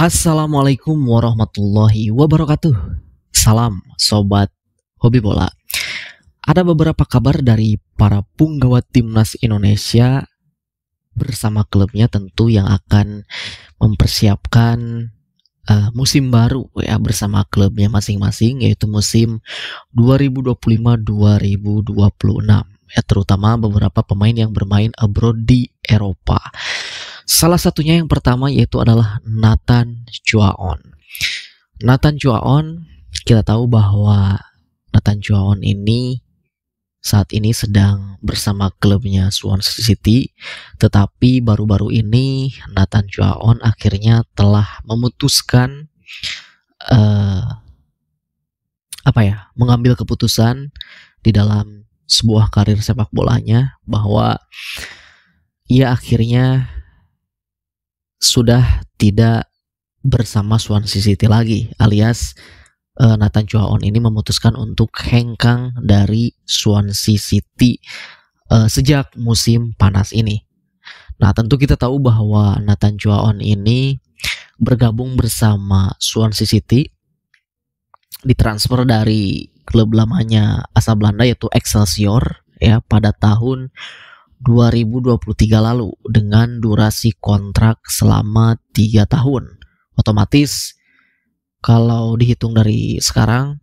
Assalamualaikum warahmatullahi wabarakatuh. Salam sobat hobi bola. Ada beberapa kabar dari para punggawa timnas Indonesia bersama klubnya tentu yang akan mempersiapkan musim baru ya bersama klubnya masing-masing, yaitu musim 2025-2026 ya, terutama beberapa pemain yang bermain abroad di Eropa. Salah satunya yang pertama yaitu adalah Nathan Chuaon. Nathan Chuaon, kita tahu bahwa Nathan Chuaon ini saat ini sedang bersama klubnya Swansea City, tetapi baru-baru ini Nathan Chuaon akhirnya telah memutuskan mengambil keputusan di dalam sebuah karir sepak bolanya bahwa ia akhirnya sudah tidak bersama Swansea City lagi, alias Nathan Chuaon ini memutuskan untuk hengkang dari Swansea City sejak musim panas ini. Nah, tentu kita tahu bahwa Nathan Chuaon ini bergabung bersama Swansea City, ditransfer dari klub lamanya asal Belanda yaitu Excelsior ya pada tahun 2023 lalu dengan durasi kontrak selama 3 tahun. Otomatis kalau dihitung dari sekarang,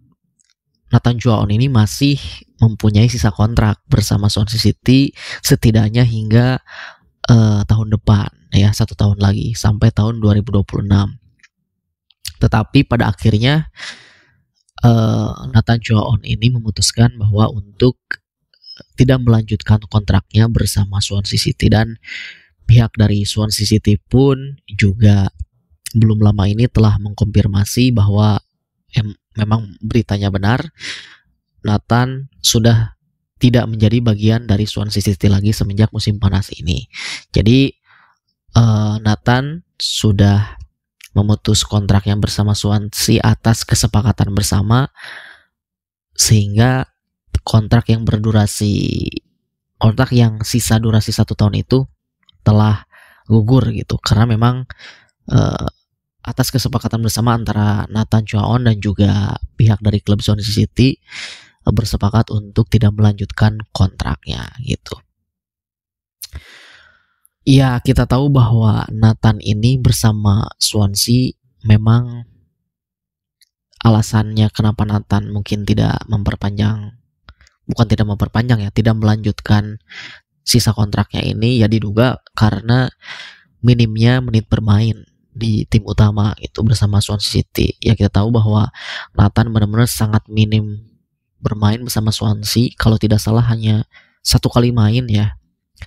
Nathan Chuaon ini masih mempunyai sisa kontrak bersama Swansea City setidaknya hingga tahun depan ya, 1 tahun lagi sampai tahun 2026. Tetapi pada akhirnya Nathan Chuaon ini memutuskan bahwa untuk tidak melanjutkan kontraknya bersama Swansea City, dan pihak dari Swansea City pun juga belum lama ini telah mengkonfirmasi bahwa memang beritanya benar, Nathan sudah tidak menjadi bagian dari Swansea City lagi semenjak musim panas ini. Jadi Nathan sudah memutus kontraknya bersama Swansea atas kesepakatan bersama, sehingga kontrak yang sisa durasi 1 tahun itu telah gugur gitu, karena memang atas kesepakatan bersama antara Nathan Chuaon dan juga pihak dari klub Swansea City bersepakat untuk tidak melanjutkan kontraknya gitu. Ya, kita tahu bahwa Nathan ini bersama Swansea memang alasannya kenapa Nathan mungkin tidak melanjutkan sisa kontraknya ini ya diduga karena minimnya menit bermain di tim utama itu bersama Swansea City. Ya, kita tahu bahwa Nathan benar-benar sangat minim bermain bersama Swansea, kalau tidak salah hanya 1 kali main ya.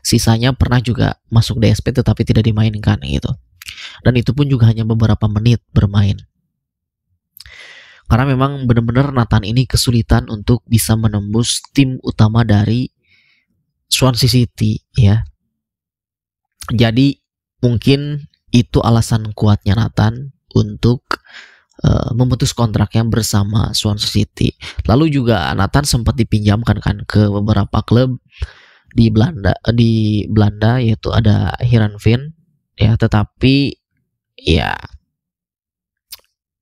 Sisanya pernah juga masuk DSP tetapi tidak dimainkan gitu. Dan itu pun juga hanya beberapa menit bermain. Karena memang benar-benar Nathan ini kesulitan untuk bisa menembus tim utama dari Swansea City ya. Jadi mungkin itu alasan kuatnya Nathan untuk memutus kontraknya bersama Swansea City. Lalu juga Nathan sempat dipinjamkan kan ke beberapa klub di Belanda yaitu ada Heerenveen ya, tetapi ya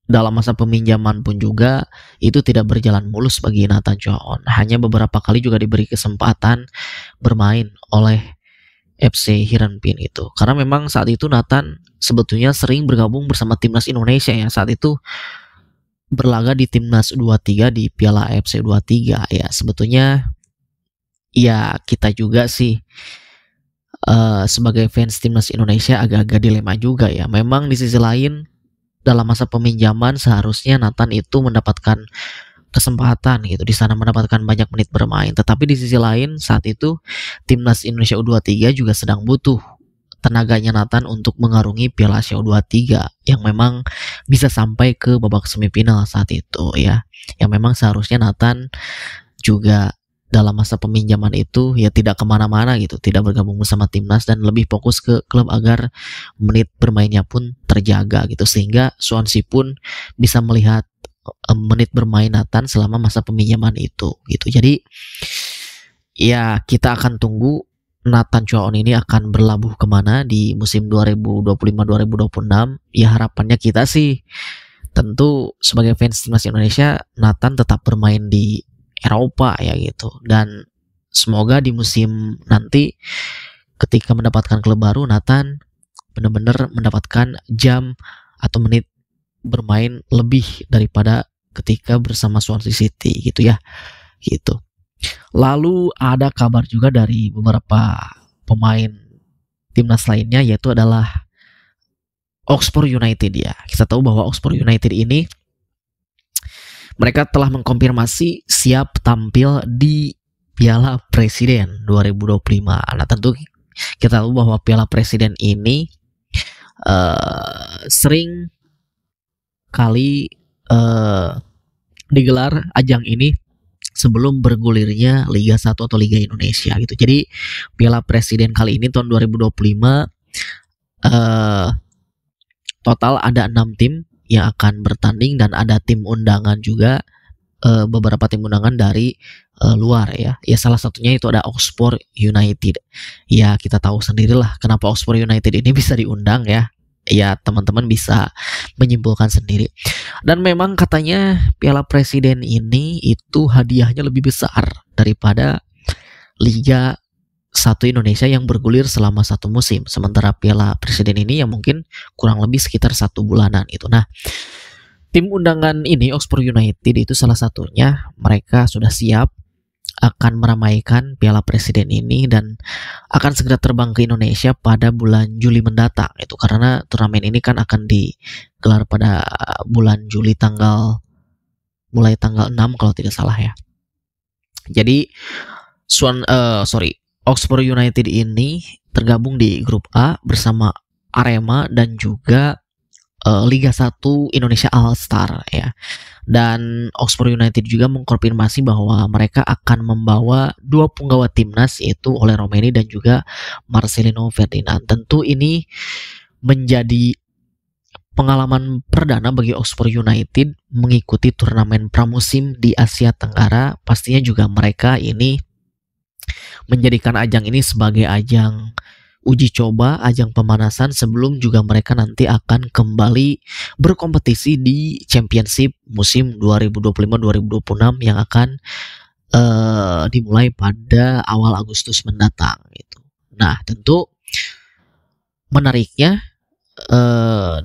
dalam masa peminjaman pun juga itu tidak berjalan mulus bagi Nathan Chuaon. Hanya beberapa kali juga diberi kesempatan bermain oleh FC Heerenveen itu. Karena memang saat itu Nathan sebetulnya sering bergabung bersama timnas Indonesia ya. Saat itu berlaga di timnas U23 di Piala AFC U23 ya. Sebetulnya ya kita juga sih sebagai fans timnas Indonesia agak-agak dilema juga ya. Memang di sisi lain dalam masa peminjaman seharusnya Nathan itu mendapatkan kesempatan gitu di sana, mendapatkan banyak menit bermain. Tetapi di sisi lain saat itu timnas Indonesia U23 juga sedang butuh tenaganya Nathan untuk mengarungi Piala Asia U23 yang memang bisa sampai ke babak semifinal saat itu ya. Yang memang seharusnya Nathan juga dalam masa peminjaman itu ya tidak kemana-mana gitu, tidak bergabung bersama timnas dan lebih fokus ke klub agar menit bermainnya pun terjaga gitu, sehingga Swansea pun bisa melihat menit bermain Nathan selama masa peminjaman itu gitu. Jadi ya kita akan tunggu Nathan Chuaon ini akan berlabuh kemana di musim 2025-2026? Ya harapannya kita sih tentu sebagai fans timnas Indonesia, Nathan tetap bermain di Eropa ya gitu. Dan semoga di musim nanti ketika mendapatkan klub baru, Nathan benar-benar mendapatkan jam atau menit bermain lebih daripada ketika bersama Swansea City gitu ya. Gitu. Lalu ada kabar juga dari beberapa pemain timnas lainnya, yaitu adalah Oxford United ya. Kita tahu bahwa Oxford United ini mereka telah mengkonfirmasi siap tampil di Piala Presiden 2025. Nah tentu kita tahu bahwa Piala Presiden ini sering kali digelar ajang ini sebelum bergulirnya Liga 1 atau Liga Indonesia gitu. Jadi Piala Presiden kali ini tahun 2025 total ada 6 tim yang akan bertanding dan ada tim undangan juga, beberapa tim undangan dari luar ya. Ya salah satunya itu ada Oxford United. Ya kita tahu sendirilah kenapa Oxford United ini bisa diundang ya. Ya teman-teman bisa menyimpulkan sendiri. Dan memang katanya Piala Presiden ini itu hadiahnya lebih besar daripada Liga 1 Indonesia yang bergulir selama 1 musim. Sementara Piala Presiden ini yang mungkin kurang lebih sekitar 1 bulanan itu. Nah, tim undangan ini Oxford United itu salah satunya, mereka sudah siap akan meramaikan Piala Presiden ini dan akan segera terbang ke Indonesia pada bulan Juli mendatang itu, karena turnamen ini kan akan digelar pada bulan Juli mulai tanggal 6 kalau tidak salah ya. Jadi Oxford United ini tergabung di grup A bersama Arema dan juga Liga 1 Indonesia All Star ya. Dan Oxford United juga mengkonfirmasi bahwa mereka akan membawa 2 punggawa timnas, yaitu Ole Romeni dan juga Marcelino Ferdinand. Tentu ini menjadi pengalaman perdana bagi Oxford United mengikuti turnamen pramusim di Asia Tenggara. Pastinya juga mereka ini menjadikan ajang ini sebagai ajang uji coba, ajang pemanasan sebelum juga mereka nanti akan kembali berkompetisi di Championship musim 2025-2026 yang akan dimulai pada awal Agustus mendatang gitu. Nah, tentu menariknya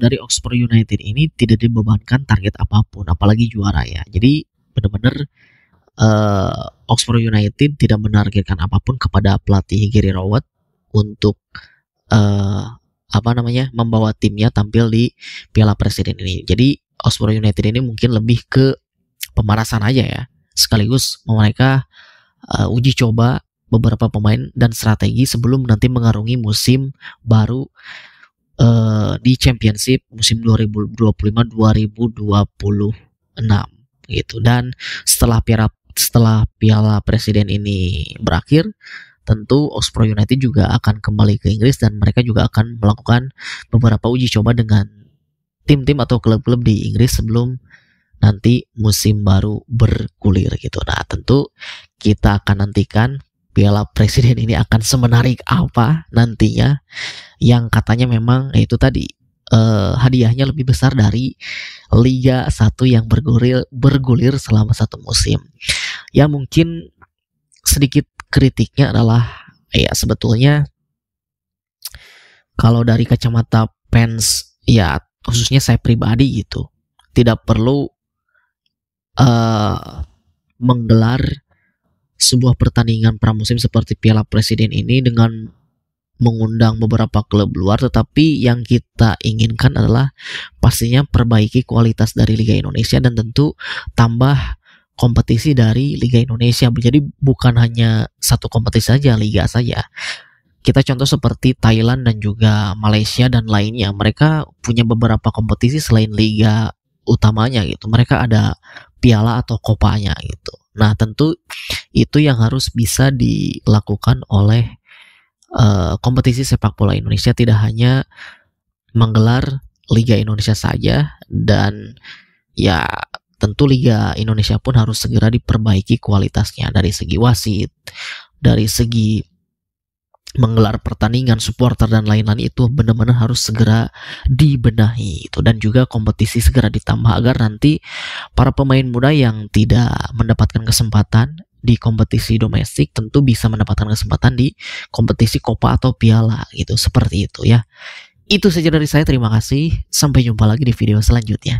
dari Oxford United ini tidak dibebankan target apapun, apalagi juara ya. Jadi benar-benar Oxford United tidak menargetkan apapun kepada pelatih Gary Rowett untuk membawa timnya tampil di Piala Presiden ini. Jadi Oxford United ini mungkin lebih ke pemanasan aja ya, sekaligus mereka uji coba beberapa pemain dan strategi sebelum nanti mengarungi musim baru di Championship musim 2025-2026 gitu. Dan setelah Piala Presiden ini berakhir, tentu Oxford United juga akan kembali ke Inggris dan mereka juga akan melakukan beberapa uji coba dengan tim-tim atau klub-klub di Inggris sebelum nanti musim baru bergulir gitu. Nah, tentu kita akan nantikan Piala Presiden ini akan semenarik apa nantinya, yang katanya memang itu tadi hadiahnya lebih besar dari Liga 1 yang bergulir selama 1 musim. Ya mungkin sedikit kritiknya adalah ya sebetulnya kalau dari kacamata fans ya, khususnya saya pribadi gitu, tidak perlu menggelar sebuah pertandingan pramusim seperti Piala Presiden ini dengan mengundang beberapa klub luar, tetapi yang kita inginkan adalah pastinya perbaiki kualitas dari Liga Indonesia dan tentu tambah kompetisi dari Liga Indonesia. Jadi bukan hanya satu kompetisi saja, liga saja. Kita contoh seperti Thailand dan juga Malaysia dan lainnya, mereka punya beberapa kompetisi selain liga utamanya gitu. Mereka ada piala atau kopanya gitu. Nah, tentu itu yang harus bisa dilakukan oleh kompetisi sepak bola Indonesia, tidak hanya menggelar Liga Indonesia saja. Dan ya tentu Liga Indonesia pun harus segera diperbaiki kualitasnya dari segi wasit, dari segi menggelar pertandingan, supporter dan lain-lain itu benar-benar harus segera dibenahi itu, dan juga kompetisi segera ditambah agar nanti para pemain muda yang tidak mendapatkan kesempatan di kompetisi domestik tentu bisa mendapatkan kesempatan di kompetisi Copa atau Piala gitu, seperti itu ya. Itu saja dari saya, terima kasih. Sampai jumpa lagi di video selanjutnya.